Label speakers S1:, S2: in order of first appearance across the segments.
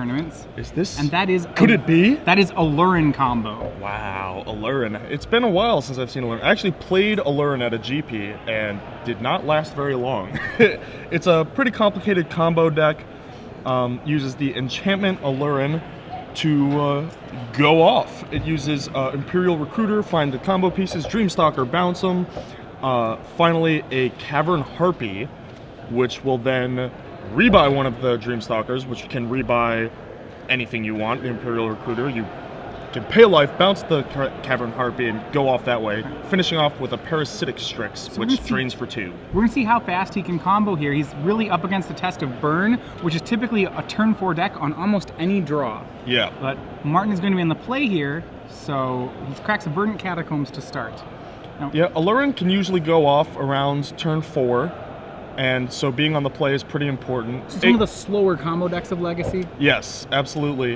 S1: tournaments.
S2: Is this?
S1: And that is...
S2: Could it be?
S1: That is Lurin combo.
S2: Wow, Lurin. It's been a while since I've seen Lurin. I actually played Lurin at a GP and did not last very long. It's a pretty complicated combo deck. Uses the enchantment Lurin to go off. It uses Imperial Recruiter, find the combo pieces, Dreamstalker, bounce them. Finally, a Cavern Harpy, which will then rebuy one of the Dreamstalkers, which can rebuy anything you want. The Imperial Recruiter, you can pay a life, bounce the Cavern Harpy, and go off that way, finishing off with a Parasitic Strix, which drains for 2.
S1: We're going to see how fast he can combo here. He's really up against the test of Burn, which is typically a turn 4 deck on almost any draw.
S2: Yeah.
S1: But Martin is going to be in the play here, so he cracks a Verdant Catacombs to start. Now,
S2: yeah, Lurin can usually go off around turn 4, and so being on the play is pretty important.
S1: So some of the slower combo decks of Legacy?
S2: Yes, absolutely.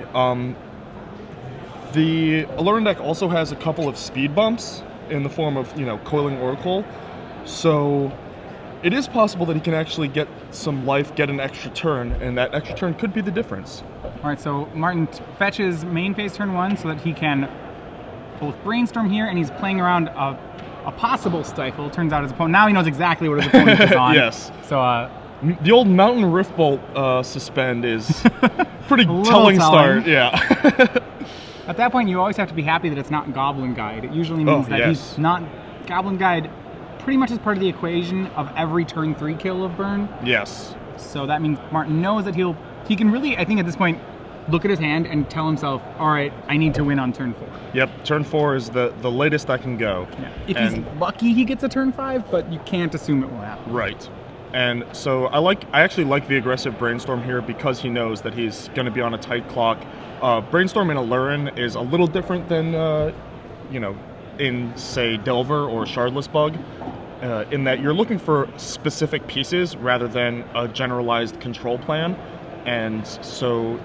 S2: The Lurin deck also has a couple of speed bumps in the form of, Coiling Oracle. So it is possible that he can actually get some life, get an extra turn, and that extra turn could be the difference.
S1: All right, so Martin fetches main phase turn 1 so that he can both brainstorm here, and he's playing around a possible Stifle. Turns out his opponent, now he knows exactly what his opponent is on.
S2: Yes.
S1: So
S2: the old Mountain Riftbolt suspend is pretty telling start. Yeah.
S1: At that point, you always have to be happy that it's not Goblin Guide. It usually means that he's not... Goblin Guide pretty much is part of the equation of every turn 3 kill of Burn.
S2: Yes.
S1: So that means Martin knows that he can really, I think at this point, look at his hand and tell himself, all right, I need to win on turn 4.
S2: Yep, turn 4 is the latest I can go.
S1: Yeah. If he's lucky, he gets a turn 5, but you can't assume it will happen.
S2: Right. And so I actually like the aggressive Brainstorm here because he knows that he's going to be on a tight clock. Brainstorm in Lurin is a little different than, in, say, Delver or Shardless Bug, in that you're looking for specific pieces rather than a generalized control plan. And so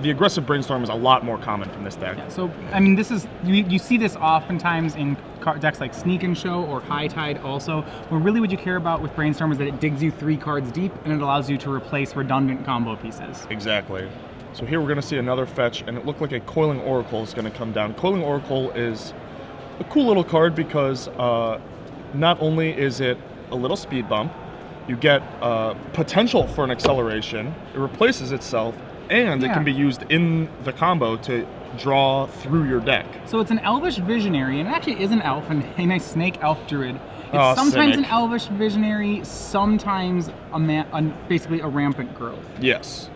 S2: the aggressive Brainstorm is a lot more common from this deck.
S1: Yeah, so, I mean, this is, you see this oftentimes in decks like Sneak and Show or High Tide also, where really what you care about with Brainstorm is that it digs you 3 cards deep and it allows you to replace redundant combo pieces.
S2: Exactly. So here we're going to see another fetch, and it looked like a Coiling Oracle is going to come down. Coiling Oracle is a cool little card because not only is it a little speed bump, you get potential for an acceleration, it replaces itself, and it can be used in the combo to draw through your deck.
S1: So it's an Elvish Visionary, and it actually is an elf, and a nice Snake Elf Druid. It's sometimes
S2: cynic.
S1: an Elvish Visionary, sometimes basically a Rampant Growth.
S2: Yes.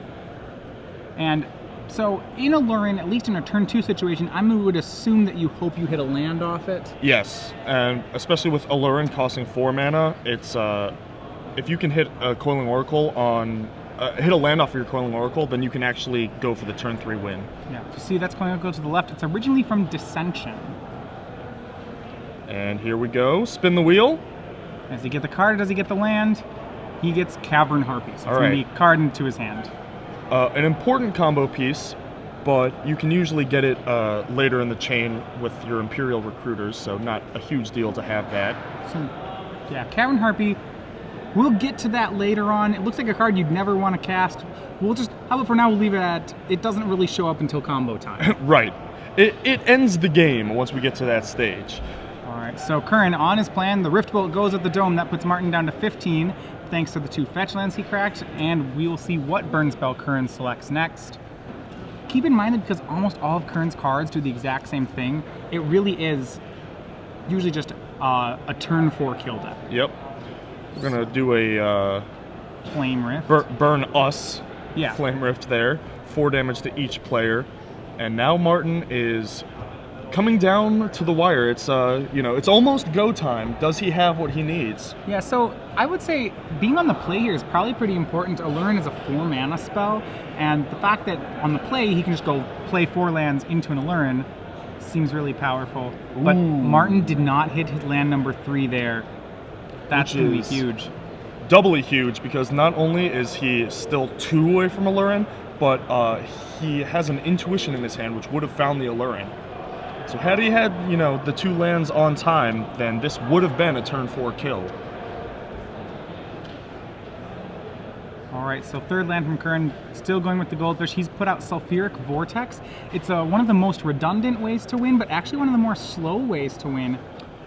S1: And so in a Lurin, at least in a turn 2 situation, I would assume that you hope you hit a land off it.
S2: Yes, and especially with Lurin costing 4 mana, it's if you can hit a Coiling Oracle on hit a land off of your Coiling Oracle, then you can actually go for the turn 3 win.
S1: Yeah, so see that's Coiling Oracle to the left. It's originally from Dissension.
S2: And here we go. Spin the wheel.
S1: Does he get the card or does he get the land? He gets Cavern Harpy. So it's going to be card into his hand.
S2: An important combo piece, but you can usually get it later in the chain with your Imperial Recruiters, so not a huge deal to have that.
S1: So, yeah, Cavern Harpy, we'll get to that later on. It looks like a card you'd never want to cast. How about for now we'll leave it at, it doesn't really show up until combo time.
S2: Right. It ends the game once we get to that stage.
S1: Alright, so Curran, on his plan, the Rift Bolt goes at the Dome. That puts Martin down to 15. Thanks to the 2 fetch lands he cracked, and we will see what burn spell Curran selects next. Keep in mind that because almost all of Curran's cards do the exact same thing, it really is usually just a turn 4 kill deck.
S2: Yep. We're gonna do a
S1: Flame Rift.
S2: burn us.
S1: Yeah.
S2: Flame Rift there. 4 damage to each player, and now Martin is coming down to the wire. It's it's almost go time. Does he have what he needs?
S1: Yeah, so I would say being on the play here is probably pretty important. Lurin is a 4 mana spell, and the fact that on the play he can just go play 4 lands into an Lurin seems really powerful.
S2: Ooh.
S1: But Martin did not hit his land number 3 there. That's going to be huge.
S2: Doubly huge, because not only is he still 2 away from a Lurin, but he has an intuition in his hand which would have found the Lurin. So had he had, the 2 lands on time, then this would have been a turn 4 kill.
S1: All right, so third land from Curran, still going with the Goldfish. He's put out Sulfuric Vortex. It's one of the most redundant ways to win, but actually one of the more slow ways to win.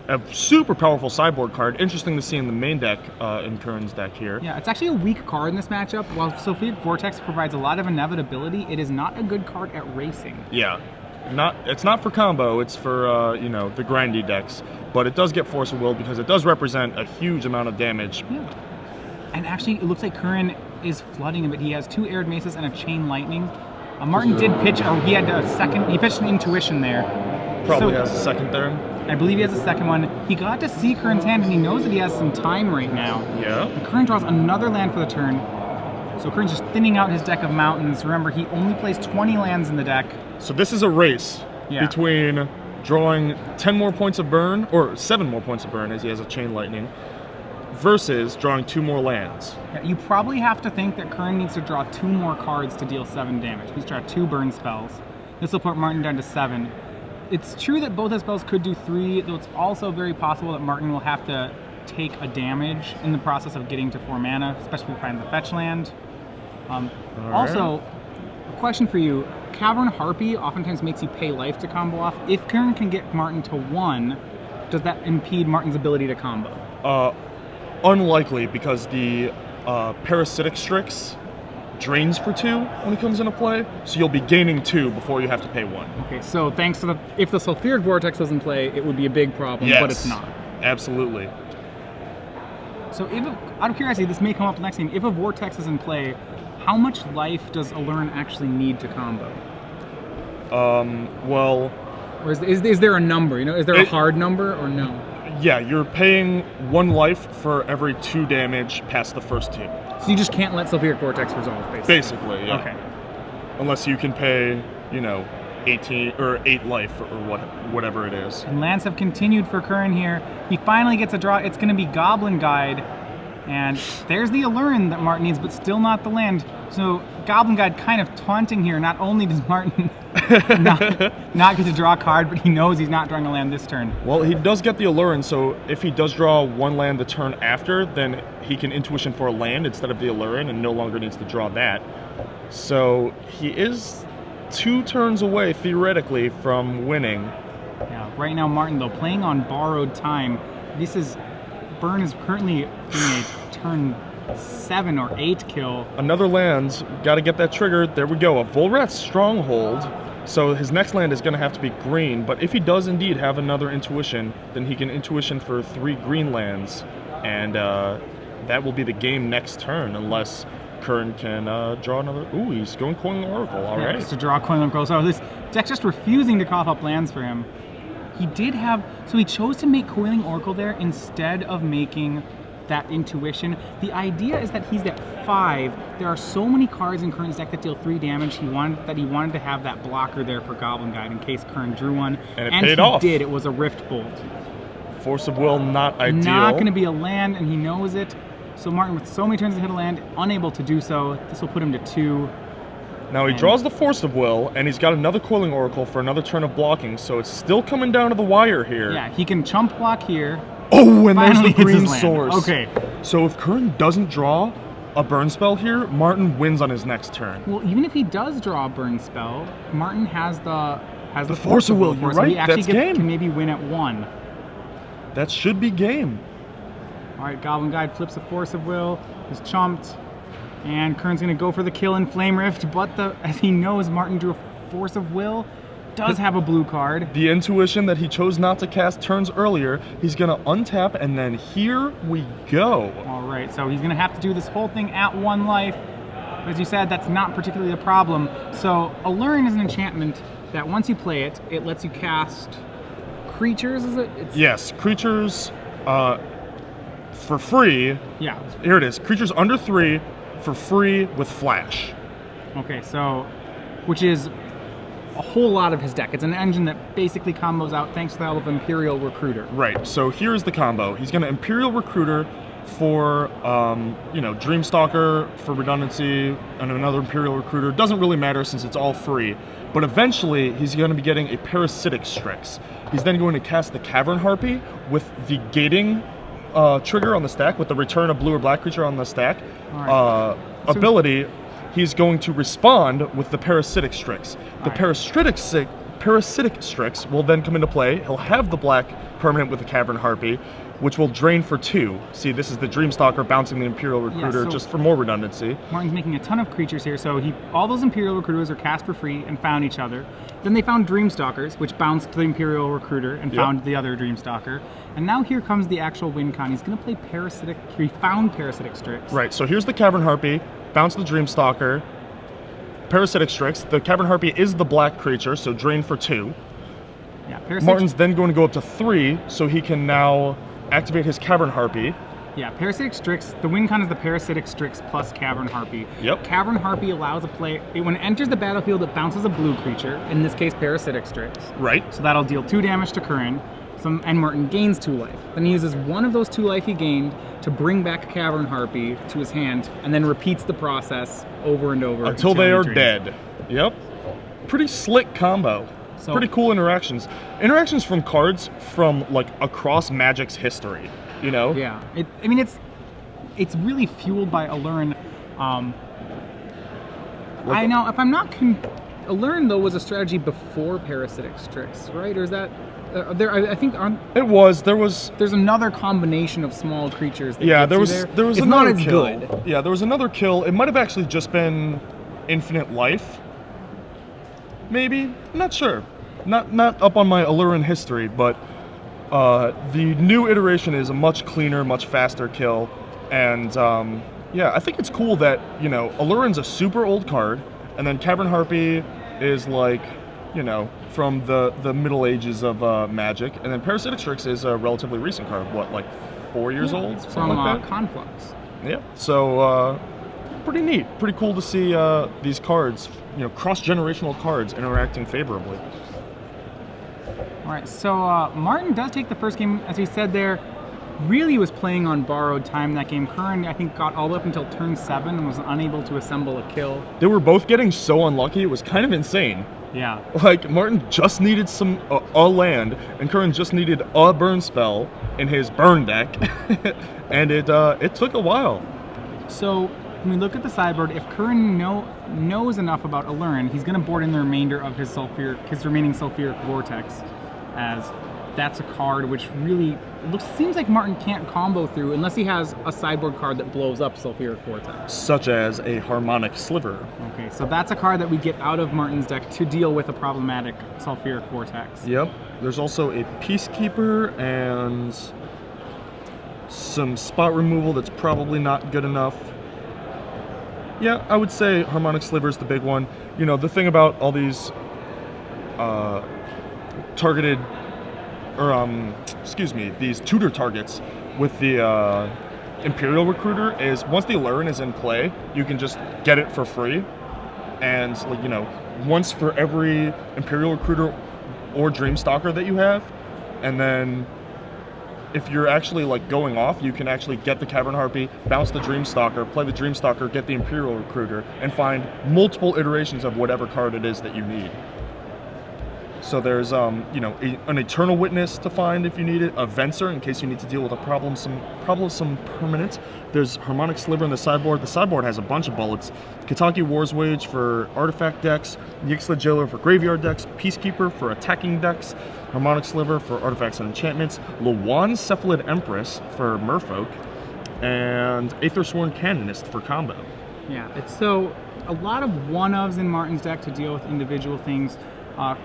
S2: A super powerful sideboard card. Interesting to see in the main deck, in Curran's deck here.
S1: Yeah, it's actually a weak card in this matchup. While Sulfuric Vortex provides a lot of inevitability, it is not a good card at racing.
S2: Yeah. It's not for combo, it's for, you know, the grindy decks. But it does get Force of Will because it does represent a huge amount of damage.
S1: Yeah. And actually, it looks like Curran is flooding a bit. He has 2 Arid Maces and a Chain Lightning. Martin did pitch, he had a second, he pitched an Intuition there.
S2: Probably has a second there.
S1: I believe he has a second one. He got to see Curran's hand, and he knows that he has some time right now.
S2: Yeah.
S1: And Curran draws another land for the turn. So Curran's just thinning out his deck of mountains. Remember, he only plays 20 lands in the deck.
S2: So this is a race between drawing 10 more points of burn, or 7 more points of burn, as he has a Chain Lightning, versus drawing 2 more lands.
S1: Yeah, you probably have to think that Curran needs to draw 2 more cards to deal 7 damage. He's drawn 2 burn spells. This will put Martin down to 7. It's true that both his spells could do 3, though it's also very possible that Martin will have to take a damage in the process of getting to 4 mana, especially if he finds the fetch land. Also, a question for you. Cavern Harpy oftentimes makes you pay life to combo off. If Curran can get Martin to 1, does that impede Martin's ability to combo?
S2: Unlikely, because the Parasitic Strix drains for 2 when he comes into play, so you'll be gaining 2 before you have to pay 1.
S1: Okay, so thanks to if the Sulfuric Vortex was in play, it would be a big problem,
S2: Yes,
S1: but it's not.
S2: Absolutely.
S1: So out of curiosity, this may come up next game. If a Vortex is in play, how much life does Allurn actually need to combo?
S2: Well...
S1: Or is there a number, you know? Is there a hard number, or no?
S2: Yeah, you're paying 1 life for every 2 damage past the first 2.
S1: So you just can't let Sulfuric Vortex resolve, basically?
S2: Basically, yeah.
S1: Okay.
S2: Unless you can pay, you know, 18 or 8 life or whatever it is.
S1: And lands have continued for Curran here. He finally gets a draw. It's going to be Goblin Guide. And there's the Allurn that Martin needs, but still not the land. So Goblin Guide kind of taunting here. Not only does Martin not get to draw a card, but he knows he's not drawing a land this turn.
S2: Well, he does get the Allurn, so if he does draw 1 land the turn after, then he can Intuition for a land instead of the Allurn and no longer needs to draw that. So he is 2 turns away, theoretically, from winning.
S1: Yeah, right now Martin, though, playing on borrowed time. Burn is currently doing a turn 7 or 8 kill.
S2: Another land, got to get that triggered. There we go, a Volrath Stronghold. So his next land is going to have to be green, but if he does indeed have another Intuition, then he can Intuition for 3 green lands, and that will be the game next turn, unless Curran can draw another... Ooh, he's going Coiling Oracle, all right.
S1: Just to draw Coiling Oracle. So this deck's just refusing to cough up lands for him. He did have... So he chose to make Coiling Oracle there instead of making that Intuition. The idea is that he's at 5. There are so many cards in Curran's deck that deal 3 damage. He wanted to have that blocker there for Goblin Guide in case Curran drew one.
S2: And it paid off.
S1: He did. It was a Rift Bolt.
S2: Force of Will, not ideal.
S1: Not going to be a land, and he knows it. So Martin, with so many turns to hit a land, unable to do so. This will put him to 2.
S2: Now he draws the Force of Will, and he's got another Coiling Oracle for another turn of blocking, so it's still coming down to the wire here.
S1: Yeah, he can chump block here.
S2: Oh, and there's
S1: Finally
S2: the
S1: hits his
S2: green
S1: land.
S2: source.
S1: Okay.
S2: So if Curran doesn't draw a burn spell here, Martin wins on his next turn.
S1: Well, even if he does draw a burn spell, Martin has the
S2: Force of Will. You're right.
S1: He actually
S2: That's game.
S1: can maybe win at 1.
S2: That should be game.
S1: All right, Goblin Guide flips a Force of Will. He's chumped. And Curran's going to go for the kill in Flame Rift, but as he knows Martin drew a Force of Will, does have a blue card.
S2: The Intuition that he chose not to cast turns earlier, he's going to untap, and then here we go.
S1: All right, so he's going to have to do this whole thing at 1 life. As you said, that's not particularly a problem. So Allurn is an enchantment that once you play it, it lets you cast creatures, is it?
S2: Yes, creatures for free.
S1: Yeah.
S2: Here it is. Creatures under 3 for free with flash.
S1: Okay, so, which is a whole lot of his deck. It's an engine that basically combos out thanks to the help of Imperial Recruiter.
S2: Right, so here's the combo. He's going to Imperial Recruiter for, Dreamstalker for redundancy, and another Imperial Recruiter. Doesn't really matter since it's all free. But eventually, he's going to be getting a Parasitic Strix. He's then going to cast the Cavern Harpy with the gating trigger on the stack, with the return of blue or black creature on the stack.
S1: Right.
S2: ability, he's going to respond with the Parasitic Strix. The Parasitic Strix will then come into play. He'll have the black permanent with the Cavern Harpy, which will drain for 2. See, this is the Dreamstalker bouncing the Imperial Recruiter just for more redundancy.
S1: Martin's making a ton of creatures here, so all those Imperial Recruiters are cast for free and found each other. Then they found Dreamstalkers, which bounced the Imperial Recruiter and found the other Dreamstalker. And now here comes the actual win con. He's going to play he found Parasitic Strix.
S2: Right, so here's the Cavern Harpy, bounce the Dreamstalker, Parasitic Strix. The Cavern Harpy is the black creature, so drain for 2.
S1: Yeah,
S2: Martin's then going to go up to 3, so he can now activate his Cavern Harpy.
S1: Yeah, Parasitic Strix, the win con is the Parasitic Strix plus Cavern Harpy.
S2: Yep.
S1: Cavern Harpy allows a player, when it enters the battlefield, it bounces a blue creature, in this case Parasitic Strix.
S2: Right.
S1: So that'll deal 2 damage to Curran, and Martin gains 2 life. Then he uses one of those 2 life he gained to bring back a Cavern Harpy to his hand, and then repeats the process over and over.
S2: Until they are dead. Yep. Pretty slick combo. So, pretty cool interactions. Interactions from cards from like across Magic's history, you know?
S1: Yeah. It's really fueled by Allurin. I know, if I'm not Allurin though was a strategy before Parasitic Strix, right? Or is that I think there's another combination of small creatures that
S2: there was
S1: it's
S2: another
S1: not as
S2: kill.
S1: good.
S2: Yeah, there was another kill. It might have actually just been Infinite Life. Maybe? I'm not sure. Not up on my Allurin history, but the new iteration is a much cleaner, much faster kill. And I think it's cool that, Allurin's a super old card, and then Cavern Harpy is like, from the Middle Ages of Magic, and then Parasitic Strix is a relatively recent card, like 4 years old?
S1: From
S2: like that?
S1: Conflux.
S2: Yeah, so pretty neat. Pretty cool to see these cards, cross-generational cards interacting favorably.
S1: All right, so Martin does take the first game, as we said there. Really was playing on borrowed time that game. Curran, I think, got all the way up until turn 7 and was unable to assemble a kill.
S2: They were both getting so unlucky, it was kind of insane.
S1: Yeah.
S2: Like, Martin just needed a land, and Curran just needed a burn spell in his burn deck, and it took a while.
S1: So, when we look at the sideboard, if Curran knows enough about Allurin, he's going to board in the remainder of his remaining Sulfuric Vortex, as that's a card which really seems like Martin can't combo through unless he has a sideboard card that blows up Sulfuric Vortex.
S2: Such as a Harmonic Sliver.
S1: Okay, so that's a card that we get out of Martin's deck to deal with a problematic Sulfuric Vortex.
S2: Yep. There's also a Peacekeeper and some spot removal that's probably not good enough. Yeah, I would say Harmonic Sliver is the big one. The thing about all these targeted, these tutor targets with the Imperial Recruiter is once the Allurin is in play, you can just get it for free. And, once for every Imperial Recruiter or Dreamstalker that you have, and then if you're actually going off, you can actually get the Cavern Harpy, bounce the Dreamstalker, play the Dreamstalker, get the Imperial Recruiter, and find multiple iterations of whatever card it is that you need. So there's, an Eternal Witness to find if you need it, a Venser in case you need to deal with a problem, some permanent. There's Harmonic Sliver in the sideboard. The sideboard has a bunch of bullets. Kataki War's Wage for artifact decks, Yixla Jailer for graveyard decks, Peacekeeper for attacking decks, Harmonic Sliver for artifacts and enchantments, Lawan Cephalid Empress for Merfolk, and Aethersworn Canonist for combo.
S1: Yeah, it's so a lot of 1-ofs in Martin's deck to deal with individual things.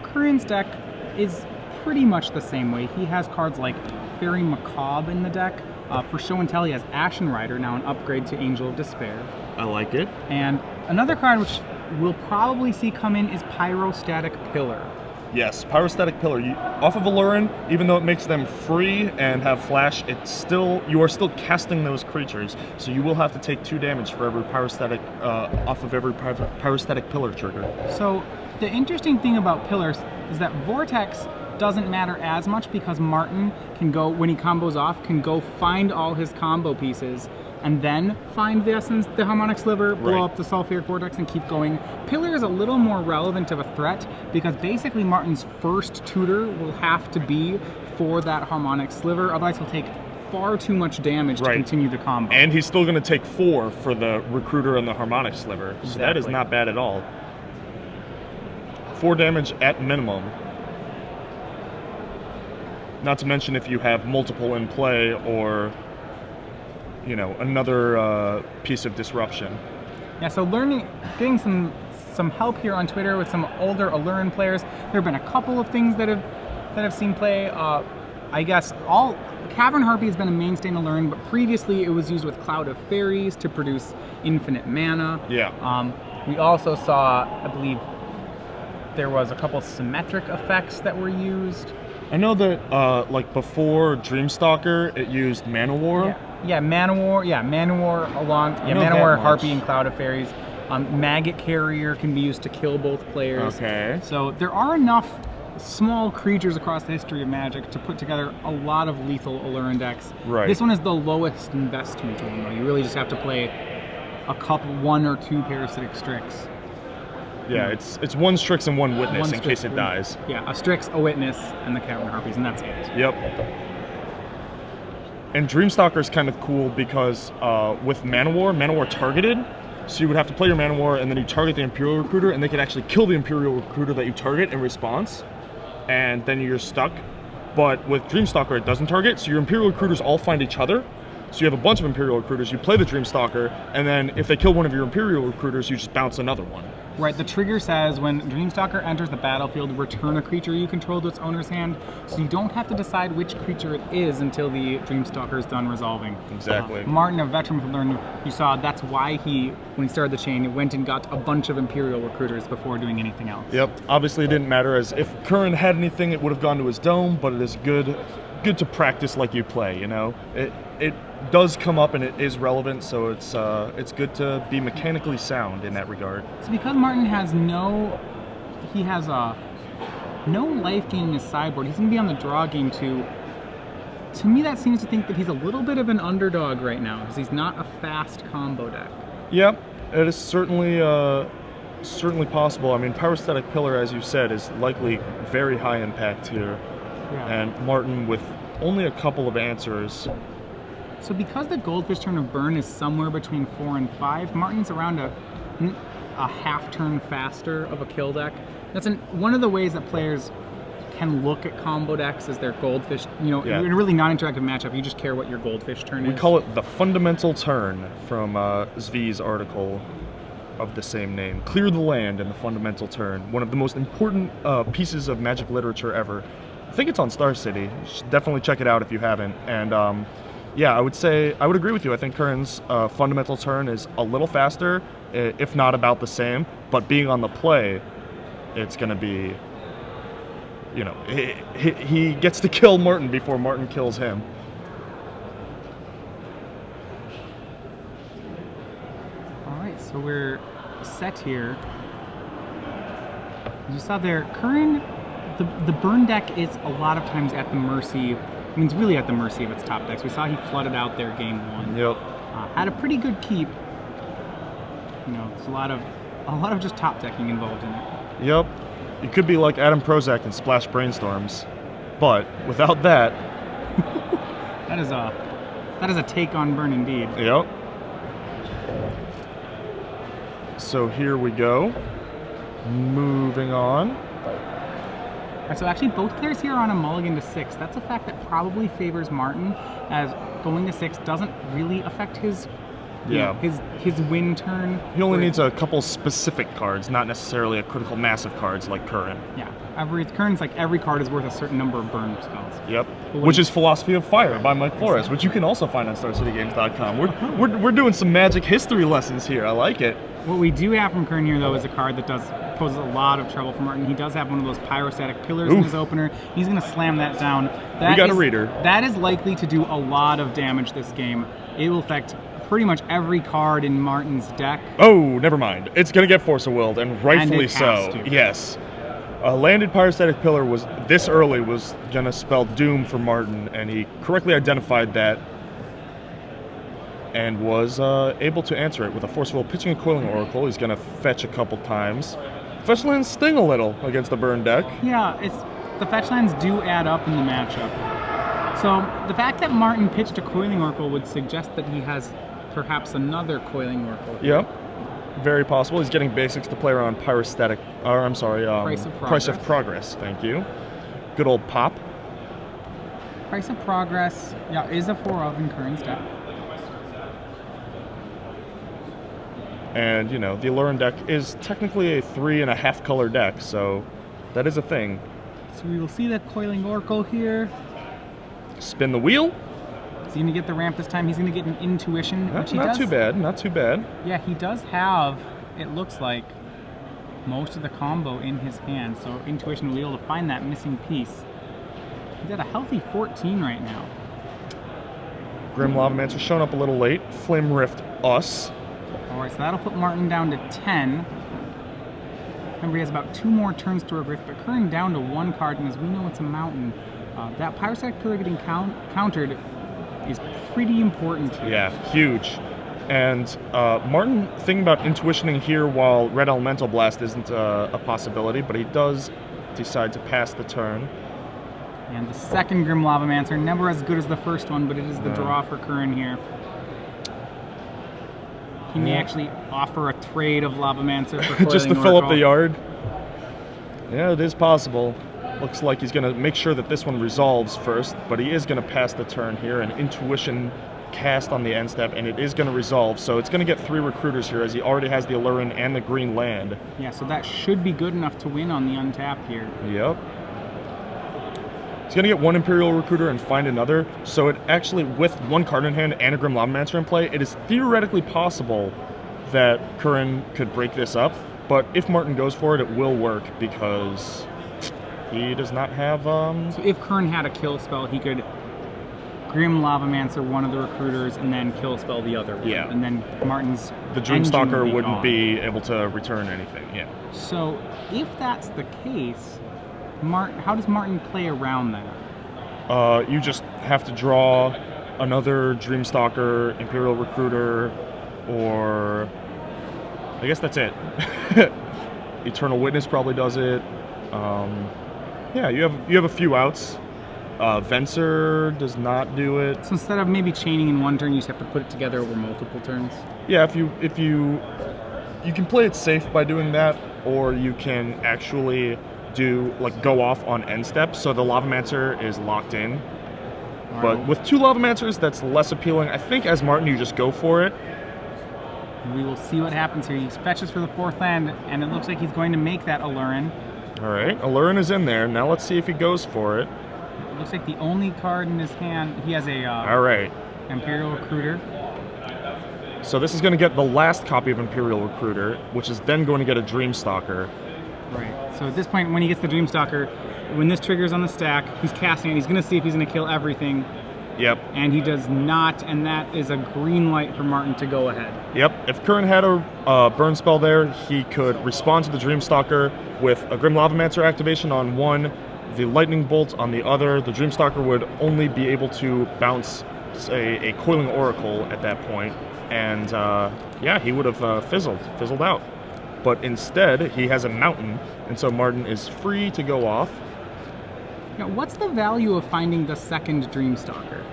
S1: Curran's deck is pretty much the same way. He has cards like Fairy Macabre in the deck. For show and tell, he has Ashen Rider, now an upgrade to Angel of Despair.
S2: I like it.
S1: And another card which we'll probably see come in is Pyrostatic Pillar.
S2: Yes, Pyrostatic Pillar. Off of Allurin, even though it makes them free and have flash, you are still casting those creatures, so you will have to take 2 damage for every Pyrostatic off of every Pyrostatic Pillar trigger.
S1: So the interesting thing about pillars is that Vortex doesn't matter as much because Martin can go, when he combos off, can go find all his combo pieces and then find the Harmonic Sliver, blow up the Sulfuric Vortex, and keep going. Pillar is a little more relevant of a threat because basically Martin's first tutor will have to be for that Harmonic Sliver, otherwise he'll take far too much damage to
S2: Right.
S1: continue the combo.
S2: And he's still going to take 4 for the Recruiter and the Harmonic Sliver. So that is
S1: Exactly.
S2: not bad at all. 4 damage at minimum. Not to mention if you have multiple in play or, you know, another piece of disruption.
S1: Yeah, so getting some help here on Twitter with some older Allurin players. There have been a couple of things that have seen play. I guess Cavern Harpy has been a mainstay in Allurin, but previously it was used with Cloud of Fairies to produce infinite mana.
S2: Yeah.
S1: We also saw, I believe, there was a couple symmetric effects that were used.
S2: I know that like before Dreamstalker, it used Mana War.
S1: Yeah, Mana War. Yeah, Mana War along. Yeah,
S2: know
S1: Mana
S2: that
S1: War,
S2: much.
S1: Harpy, and Cloud of Fairies. Maggot Carrier can be used to kill both players.
S2: Okay.
S1: So there are enough small creatures across the history of Magic to put together a lot of lethal Allurin decks.
S2: Right.
S1: This one is the lowest investment one, though. You really just have to play a couple, 1 or 2 parasitic Strix.
S2: Yeah, it's 1 Strix and 1 Witness
S1: One
S2: in
S1: Strix,
S2: case it dies.
S1: Yeah, a Strix, a Witness, and the Cavern Harpies, and that's it.
S2: Yep. And Dreamstalker is kind of cool because with Mana War targeted, so you would have to play your Mana War and then you target the Imperial Recruiter and they could actually kill the Imperial Recruiter that you target in response, and then you're stuck. But with Dreamstalker, it doesn't target, so your Imperial Recruiters all find each other. So you have a bunch of Imperial Recruiters, you play the Dreamstalker, and then if they kill one of your Imperial Recruiters, you just bounce another one.
S1: Right, the trigger says when Dreamstalker enters the battlefield, return a creature you control to its owner's hand, so you don't have to decide which creature it is until the Dreamstalker is done resolving.
S2: Exactly.
S1: Martin, a veteran from Learn, you saw that's why when he started the chain, went and got a bunch of Imperial Recruiters before doing anything else.
S2: Yep. Obviously, it didn't matter, as if Curran had anything, it would have gone to his dome. But it is good to practice like you play. You know, it does come up and it is relevant, so it's good to be mechanically sound in that regard.
S1: So because Martin has no life gain in his sideboard, he's going to be on the draw game too. To me, that seems to think that he's a little bit of an underdog right now, because he's not a fast combo deck.
S2: Yep, it is certainly possible. I mean, Pyrostatic Pillar, as you said, is likely very high impact here, and Martin with only a couple of answers.
S1: So because the Goldfish turn of burn is somewhere between 4 and 5, Martin's around a half turn faster of a kill deck. That's one of the ways that players can look at combo decks as their Goldfish. You know, in a really non-interactive matchup, you just care what your Goldfish turn is.
S2: We call it the fundamental turn from Zvi's article of the same name. Clear the land in the fundamental turn. One of the most important pieces of Magic literature ever. I think it's on Star City. You should definitely check it out if you haven't. And yeah, I would agree with you. I think Curran's fundamental turn is a little faster, if not about the same. But being on the play, it's going to be, you know, he gets to kill Martin before Martin kills him.
S1: All right, so we're set here. You saw there, Curran, the burn deck is a lot of times at the mercy. I mean, it's really at the mercy of its top decks. We saw he flooded out there game 1.
S2: Yep.
S1: Had a pretty good keep. You know, there's a lot of just top decking involved in it.
S2: Yep. You could be like Adam Prozac and Splash Brainstorms, but without that,
S1: that is a take on burn indeed.
S2: Yep. So here we go. Moving on.
S1: Right, so actually both players here are on a mulligan to 6. That's a fact that probably favors Martin, as going to 6 doesn't really affect his his win turn.
S2: He only needs a couple specific cards, not necessarily a critical mass of cards like Curran.
S1: Yeah. Curran's like every card is worth a certain number of burn spells.
S2: Yep. Which is Philosophy of Fire by Mike Flores, which you can also find on StarCityGames.com. We're doing some Magic history lessons here. I like it.
S1: What we do have from Curran here, though, is a card that poses a lot of trouble for Martin. He does have one of those Pyrostatic Pillars in his opener. He's going to slam that down.
S2: We got a reader.
S1: That is likely to do a lot of damage this game. It will affect pretty much every card in Martin's deck.
S2: Oh, never mind. It's going to get Force of Willed, and rightfully so.
S1: To.
S2: Yes. A landed Pyrostatic Pillar was going to spell doom for Martin, and he correctly identified that and was able to answer it with a Force of Will. Pitching a Coiling Oracle, he's going to fetch a couple times. Fetch lands sting a little against the burn deck.
S1: Yeah, the fetch lands do add up in the matchup. So the fact that Martin pitched a Coiling Oracle would suggest that he has perhaps another Coiling Oracle.
S2: Yep. Very possible. He's getting basics to play around Price of Progress. Thank you. Good old pop.
S1: Price of Progress, yeah, is a 4 in Curran's deck.
S2: And, you know, the Aluren deck is technically a 3.5 color deck, so that is a thing.
S1: So we will see the Coiling Oracle here.
S2: Spin the wheel.
S1: Is he going to get the ramp this time? He's going to get an Intuition, which he
S2: not
S1: does.
S2: too bad, not too bad.
S1: Yeah, he does have, it looks like, most of the combo in his hand, so Intuition will be able to find that missing piece. He's at a healthy 14 right now.
S2: Grim Lavamancer showing up a little late. Flame Rift us.
S1: Alright, so that'll put Martin down to 10. Remember, he has about 2 more turns to Rift, but Curran down to 1 card, and as we know it's a mountain, that Pyrostatic Pillar getting countered is pretty important here.
S2: Yeah, huge. And Martin thinking about Intuitioning here while Red Elemental Blast isn't a possibility, but he does decide to pass the turn.
S1: And the second Grim Lavamancer, never as good as the first one, but it is the draw for Curran here. He may actually offer a trade of Lavamancer for Coiling
S2: just to fill up
S1: Oracle.
S2: the yard. Yeah, it is possible. Looks like he's going to make sure that this one resolves first, but he is going to pass the turn here. An Intuition cast on the end step, and it is going to resolve. So it's going to get 3 recruiters here, as he already has the Aluren and the green land.
S1: Yeah, so that should be good enough to win on the untap here.
S2: Yep. He's going to get 1 Imperial Recruiter and find another. So it actually, with 1 card in hand and a Grim Lavamancer in play, it is theoretically possible that Curran could break this up. But if Martin goes for it, it will work because he does not have...
S1: So if Curran had a kill spell, he could Grim Lavamancer one of the recruiters and then kill spell the other one.
S2: Yeah.
S1: And then Martin's
S2: The Dreamstalker
S1: engine
S2: wouldn't
S1: on.
S2: be able to return anything, yeah.
S1: So if that's the case, how does Martin play around that?
S2: You just have to draw another Dreamstalker, Imperial Recruiter, or... I guess that's it. Eternal Witness probably does it. Yeah, you have a few outs. Venser does not do it.
S1: So instead of maybe chaining in 1 turn, you just have to put it together over multiple turns?
S2: Yeah, if you can play it safe by doing that, or you can actually go off on end step, so the Lavamancer is locked in.
S1: Right.
S2: But with 2 Lavamancers, that's less appealing. I think as Martin, you just go for it.
S1: We will see what happens here. He fetches for the 4th land, and it looks like he's going to make that Aluren.
S2: All right, Aluren is in there. Now let's see if he goes for it.
S1: It looks like the only card in his hand, he has a
S2: All right.
S1: Imperial Recruiter.
S2: So this is going to get the last copy of Imperial Recruiter, which is then going to get a Dreamstalker.
S1: Right. So at this point, when he gets the Dreamstalker, when this triggers on the stack, he's casting it. He's going to see if he's going to kill everything.
S2: Yep.
S1: And he does not, and that is a green light for Martin to go ahead.
S2: Yep. If Curran had a burn spell there, he could respond to the Dreamstalker with a Grim Lavamancer activation on 1, the Lightning Bolt on the other. The Dreamstalker would only be able to bounce a Coiling Oracle at that point, and yeah, he would have fizzled out. But instead, he has a mountain, and so Martin is free to go off.
S1: Now, what's the value of finding the second Dreamstalker?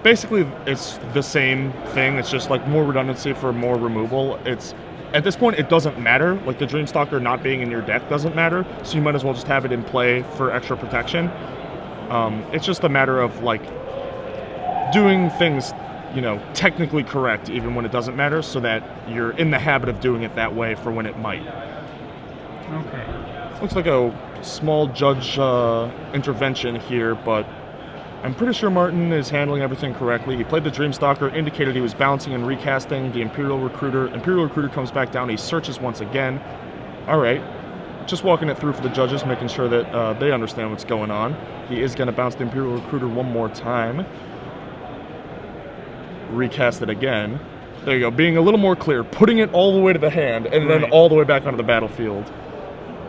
S2: Basically, it's the same thing. It's just like more redundancy for more removal. At this point, it doesn't matter. Like the Dreamstalker not being in your deck doesn't matter, so you might as well just have it in play for extra protection. It's just a matter of like doing things, technically correct, even when it doesn't matter, so that you're in the habit of doing it that way for when it might.
S1: Okay.
S2: Looks like a small judge intervention here, but I'm pretty sure Martin is handling everything correctly. He played the Dreamstalker, indicated he was bouncing and recasting the Imperial Recruiter. Imperial Recruiter comes back down, he searches once again. All right, just walking it through for the judges, making sure that they understand what's going on. He is going to bounce the Imperial Recruiter one more time. Recast it again. There you go, being a little more clear, putting it all the way to the hand, and then all the way back onto the battlefield.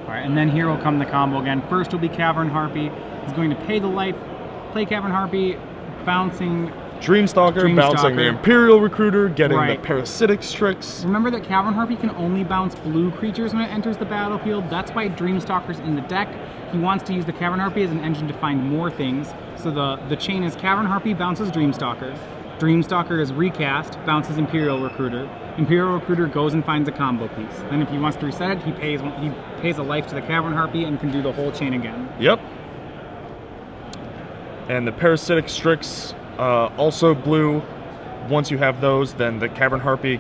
S1: All right, and then here will come the combo again. First will be Cavern Harpy. He's going to pay the life, play Cavern Harpy, bouncing
S2: Dreamstalker, bouncing the Imperial Recruiter, getting the Parasitic Strix.
S1: Remember that Cavern Harpy can only bounce blue creatures when it enters the battlefield. That's why Dreamstalker's in the deck. He wants to use the Cavern Harpy as an engine to find more things. So the chain is Cavern Harpy bounces Dreamstalker. Dreamstalker is recast, bounces Imperial Recruiter. Imperial Recruiter goes and finds a combo piece. Then if he wants to reset it, he pays a life to the Cavern Harpy and can do the whole chain again.
S2: Yep. And the Parasitic Strix, also blue. Once you have those, then the Cavern Harpy,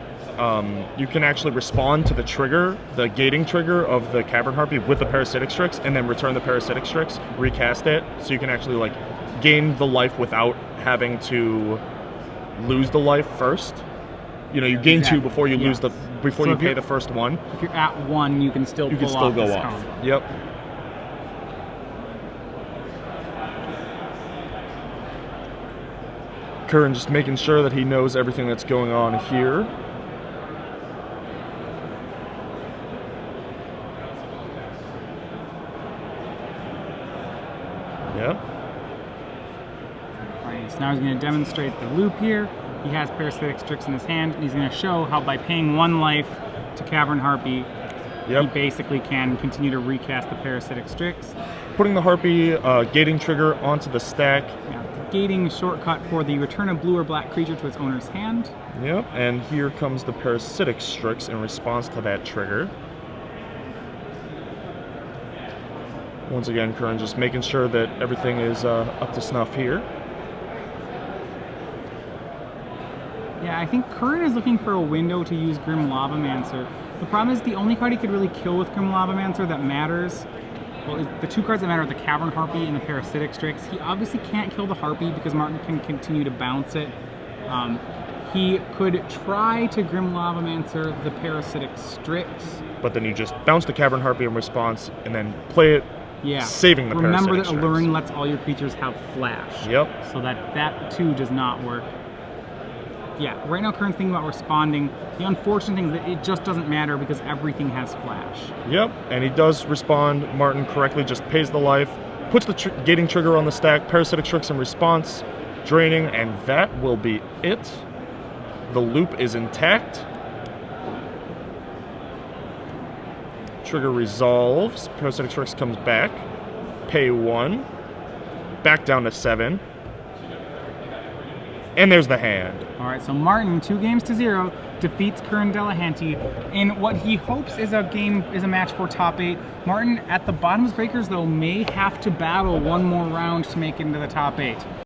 S2: you can actually respond to the trigger, the gating trigger of the Cavern Harpy with the Parasitic Strix, and then return the Parasitic Strix, recast it, so you can actually like gain the life without having to lose the life first. You know, you gain
S1: Exactly.
S2: 2 before you lose the
S1: So
S2: you
S1: if
S2: pay
S1: you're-
S2: the first one.
S1: If you're at 1, you can still
S2: You can
S1: pull
S2: still
S1: off
S2: go
S1: this
S2: off.
S1: combo.
S2: Yep. Curran just making sure that he knows everything that's going on here. Yep.
S1: Right, so now he's going to demonstrate the loop here. He has Parasitic Strix in his hand, and he's going to show how by paying 1 life to Cavern Harpy, he
S2: Yep.
S1: basically can continue to recast the Parasitic Strix.
S2: Putting the Harpy gating trigger onto the stack.
S1: Now, gating shortcut for the return a blue or black creature to its owner's hand.
S2: Yep. And here comes the Parasitic Strix in response to that trigger. Once again, Curran just making sure that everything is up to snuff here.
S1: Yeah, I think Curran is looking for a window to use Grim Lavamancer. The problem is the only card he could really kill with Grim Lavamancer that matters, well, the 2 cards that matter are the Cavern Harpy and the Parasitic Strix. He obviously can't kill the Harpy because Martin can continue to bounce it. He could try to Grim Lavamancer the Parasitic Strix.
S2: But then you just bounce the Cavern Harpy in response and then play it,
S1: Yeah.
S2: saving the
S1: Remember
S2: Parasitic
S1: that
S2: Strix.
S1: Alluring lets all your creatures have flash.
S2: Yep.
S1: So that too does not work. Yeah, right now Curran's thinking about responding. The unfortunate thing is that it just doesn't matter because everything has flash.
S2: Yep, and he does respond. Martin correctly just pays the life, puts the gating trigger on the stack, Parasitic Strix in response, draining, and that will be it. The loop is intact. Trigger resolves, Parasitic Strix comes back, pay 1, back down to 7, and there's the hand.
S1: All right, so Martin, 2-0, defeats Curran Delahanty in what he hopes is a match for top 8. Martin, at the bottom of his breakers, though, may have to battle one more round to make it into the top 8.